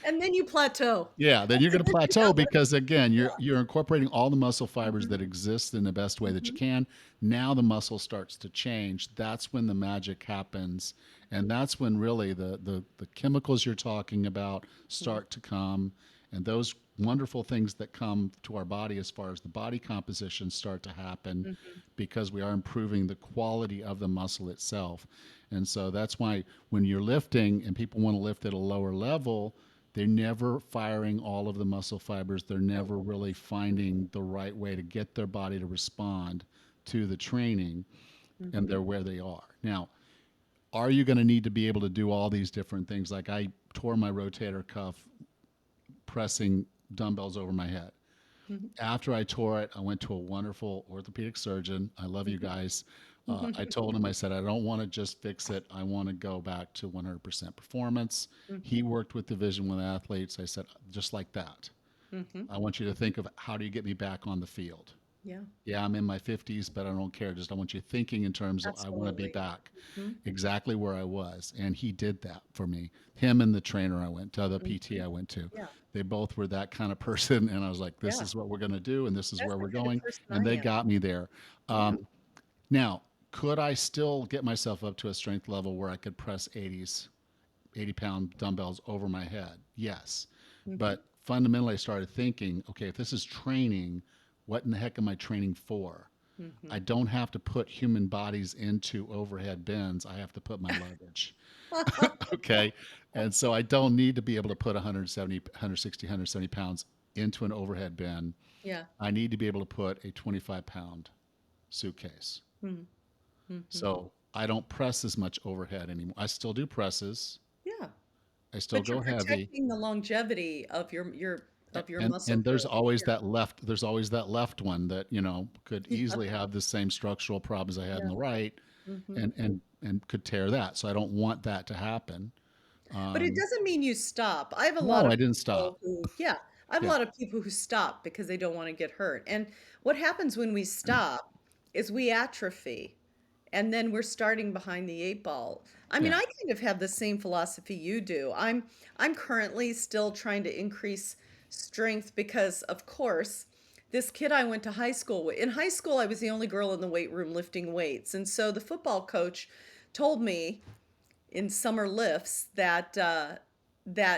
And then you plateau. Yeah, then you're going to plateau Yeah, because again, you're incorporating all the muscle fibers mhm, that exist in the best way that you mhm, can. Now the muscle starts to change. That's when the magic happens, and that's when really the chemicals you're talking about mhm, start to come, and those wonderful things that come to our body as far as the body composition start to happen mhm, because we are improving the quality of the muscle itself. And so that's why when you're lifting and people want to lift at a lower level, they're never firing all of the muscle fibers. They're never really finding the right way to get their body to respond to the training, and mhm. they're where they are. Now, are you going to need to be able to do all these different things? Like I tore my rotator cuff pressing dumbbells over my head. Mhm. After I tore it, I went to a wonderful orthopedic surgeon. I love you guys. I Mhm. told him, I said, I don't want to just fix it. I want to go back to 100% performance. He Mhm. worked with Division One athletes. I said, just like that. Mhm. I want you to think of how do you get me back on the field? Yeah, Yeah, I'm in my 50s, but I don't care. Just I want you thinking in terms of I want to be absolutely. back Mhm, exactly where I was. And he did that for me. Him and the trainer I went to, the PT mhm. I went to, Yeah, they both were that kind of person. And I was like, this yeah. is what we're going to do, and this is That's where the we're kind of going. person And I they am. got me there. Yeah. Now, could I still get myself up to a strength level where I could press 80-pound dumbbells over my head? Yes. Mhm, But fundamentally, I started thinking, okay, if this is training, what in the heck am I training for? I mhm. don't have to put human bodies into overhead bins. I have to put my luggage. Okay. And so I don't need to be able to put 170, 160, 170 pounds into an overhead bin. Yeah. I need to be able to put a 25-pound suitcase. Mhm, mhm. So I don't press as much overhead anymore. I still do presses. Yeah, I still but you're go heavy. protecting the longevity of your muscle And there's growth. always Yeah, that left one that, could yeah, easily have the same structural problems I had in yeah. the right Mhm. and could tear that. So I don't want that to happen. But it Um, doesn't mean you stop. I have a lot no, of I didn't people stop. who yeah, I have a Yeah. lot of people who stop because they don't wanna get hurt, and what happens when we stop is we atrophy, and then we're starting behind the 8 ball. I mean, Yeah. I kind of have the same philosophy you do. I'm currently still trying to increase strength because, of course, this kid I went to high school with in high school, I was the only girl in the weight room lifting weights, and so the football coach told me in summer lifts that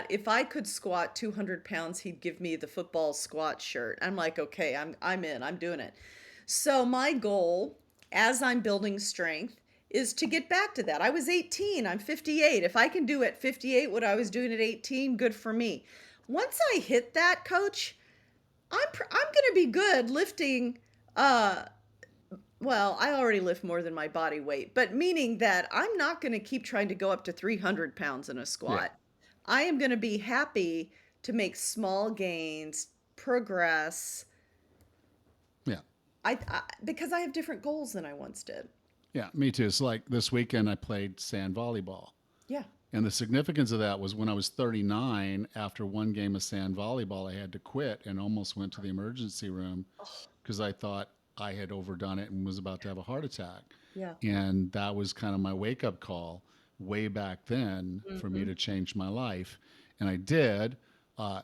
if I could squat 200 pounds, he'd give me the football squat shirt. I'm like, okay, I'm in, I'm doing it. So my goal as I'm building strength is to get back to that. I was 18, I'm 58. If I can do at 58 what I was doing at 18, good for me. Once I hit that, coach, I'm going to be good lifting uh well, I already lift more than my body weight, but meaning that I'm not going to keep trying to go up to 300 pounds in a Yeah. squat. I am going to be happy to make small gains, progress. Yeah. Because I have different goals than I once did. Yeah. Me too. It's like this weekend I played sand volleyball. Yeah. And the significance of that was when I was 39, after one game of sand volleyball, I had to quit and almost went to the emergency room Oh, because I thought I had overdone it and was about to have a heart attack. yeah. And that was kind of my wake up call way back then for me Mhm. to change my life. And I did.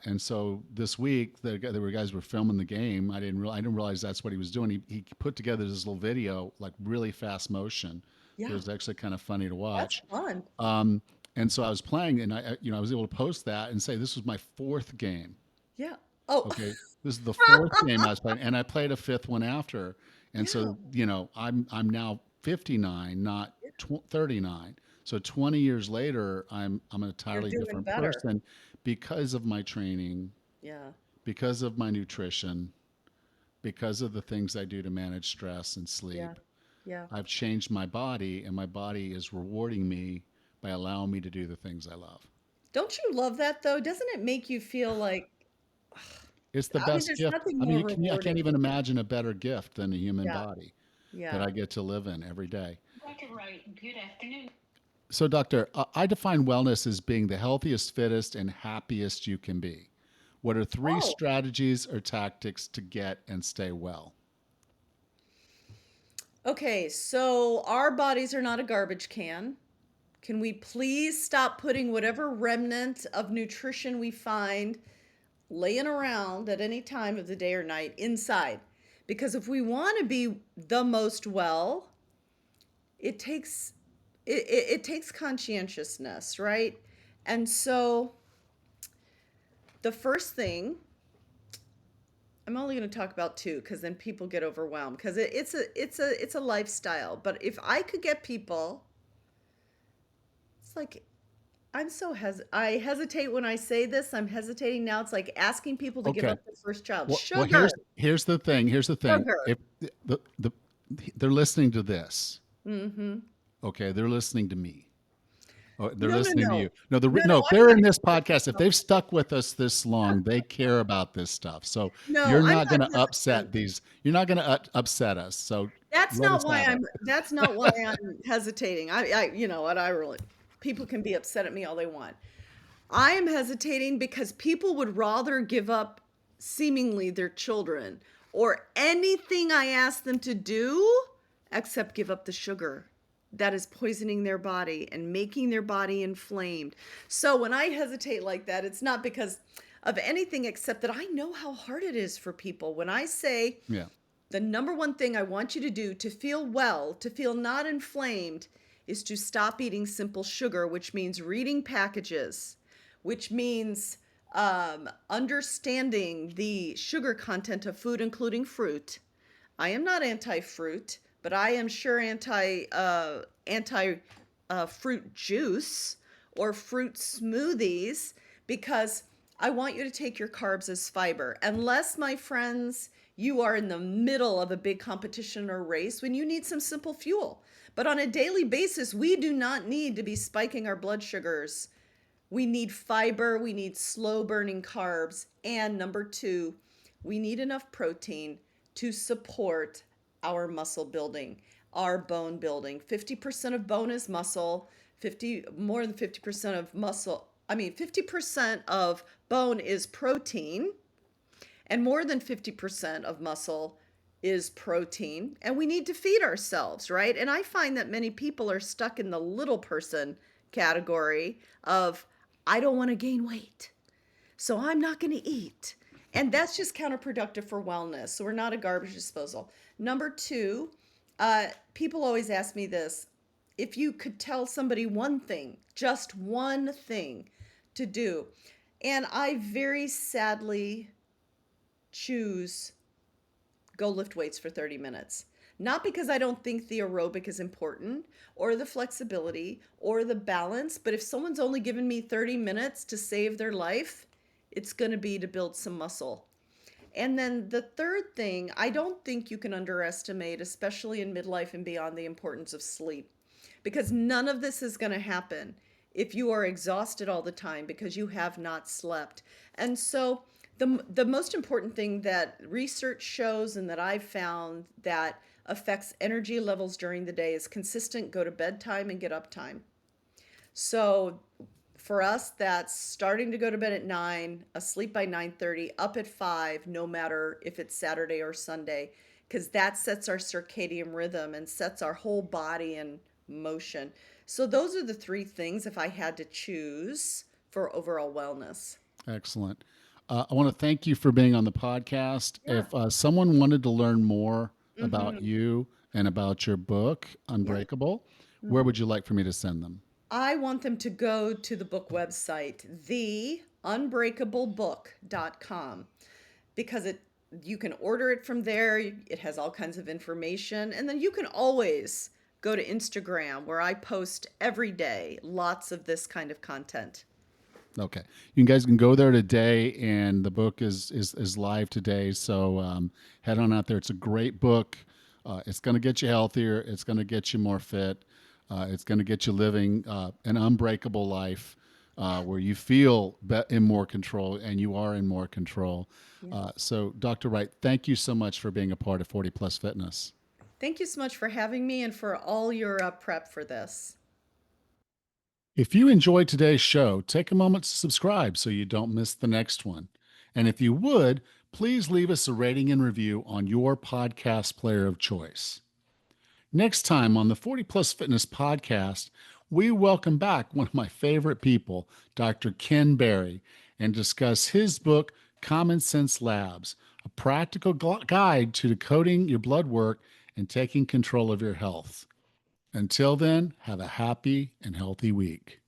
And so this week, there were guys who were filming the game. I didn't realize that's what he was doing. He put together this little video, like really fast motion. It Yeah. was actually kind of funny to That's watch. fun. Um, and so I was playing, and I was able to post that and say this was my fourth game. Yeah. Oh, Okay, this is the fourth game I was playing, and I played a fifth one after. And yeah. so I'm now 59, not 39. So 20 years later, I'm an You're entirely doing different better. person because of my training, Yeah. because of my nutrition, because of the things I do to manage stress and Yeah. sleep. Yeah. I've changed my body, and my body is rewarding me by allowing me to do the things I love. Don't you love that though? Doesn't it make you feel like, It's the I mean, best there's gift. nothing I mean, more I can't rewarding. even imagine a better gift than a human Yeah. body that Yeah. I get to live in every day. Dr. Wright, good afternoon. So, doctor, I define wellness as being the healthiest, fittest, and happiest you can be. What are three Oh, strategies or tactics to get and stay well? okay. So our bodies are not a garbage can. Can we please stop putting whatever remnant of nutrition we find laying around at any time of the day or night inside? Because if we want to be the most well, it takes it takes conscientiousness, right? And so the first thing, I'm only going to talk about two because then people get overwhelmed because it's a lifestyle. But if I could get people, it's like I hesitate when I say this. I'm hesitating now. It's like asking people to give Okay. up their first child. Well, Sugar, here's the thing. Here's the thing. sugar. If the they're listening to this, Mm-hmm. okay, they're listening to me. Oh, they're No, no, listening to no, you. No, the no, no. no, if I'm they're not in this podcast, if hesitating. they've stuck with us this long, they care about this stuff. So No, you're I'm not not going to hesitating. upset these. You're not going to upset us. So let us have it. That's not why I'm hesitating. You know what? I really, people can be upset at me all they want. I am hesitating because people would rather give up seemingly their children or anything I ask them to do except give up the sugar that is poisoning their body and making their body inflamed. So when I hesitate like that, it's not because of anything except that I know how hard it is for people. When I say Yeah. the number one thing I want you to do to feel well, to feel not inflamed, is to stop eating simple sugar, which means reading packages, which means understanding the sugar content of food, including fruit. I am not anti-fruit, but I am sure anti fruit juice or fruit smoothies because I want you to take your carbs as fiber. Unless, my friends, you are in the middle of a big competition or race when you need some simple fuel. But on a daily basis, we do not need to be spiking our blood sugars. We need fiber, we need slow burning carbs, and number two, we need enough protein to support our muscle building, our bone building. 50% of bone is muscle, 50 more than 50% of muscle, I mean 50% of bone is protein, and more than 50% of muscle is protein, and we need to feed ourselves, right? And I find that many people are stuck in the little person category of I don't want to gain weight, so I'm not going to eat. And that's just counterproductive for wellness. So we're not a garbage disposal. Number two, people always ask me this: if you could tell somebody one thing, just one thing to do. And I very sadly choose go lift weights for 30 minutes. Not because I don't think the aerobic is important or the flexibility or the balance, but if someone's only given me 30 minutes to save their life, it's going to be to build some muscle. And then the third thing, I don't think you can underestimate, especially in midlife and beyond, the importance of sleep. Because none of this is going to happen if you are exhausted all the time because you have not slept. And so the most important thing that research shows and that I've found that affects energy levels during the day is consistent go to bed time and get up time. So for us, that's starting to go to bed at 9, asleep by 9:30, up at 5, no matter if it's Saturday or Sunday, because that sets our circadian rhythm and sets our whole body in motion. So those are the three things if I had to choose for overall wellness. Excellent. I want to thank you for being on the podcast. Yeah. If someone wanted to learn more about Hmm. you and about your book, Yeah. Unbreakable, where Hmm. would you like for me to send them? I want them to go to the book website, theunbreakablebook.com, because you can order it from there. It has all kinds of information, and then you can always go to Instagram, where I post every day lots of this kind of content. Okay, you guys can go there today, and the book is live today. So head on out there. It's a great book. It's going to get you healthier. It's going to get you more fit. It's going to get you living an unbreakable life where you feel in more control, and you are in more control. Yeah. So, Dr. Wright, thank you so much for being a part of 40 Plus Fitness. Thank you so much for having me and for all your prep for this. If you enjoyed today's show, take a moment to subscribe so you don't miss the next one. And if you would, please leave us a rating and review on your podcast player of choice. Next time on the 40 Plus Fitness podcast, we welcome back one of my favorite people, Dr. Ken Berry, and discuss his book, Common Sense Labs, a practical guide to decoding your blood work and taking control of your health. Until then, have a happy and healthy week.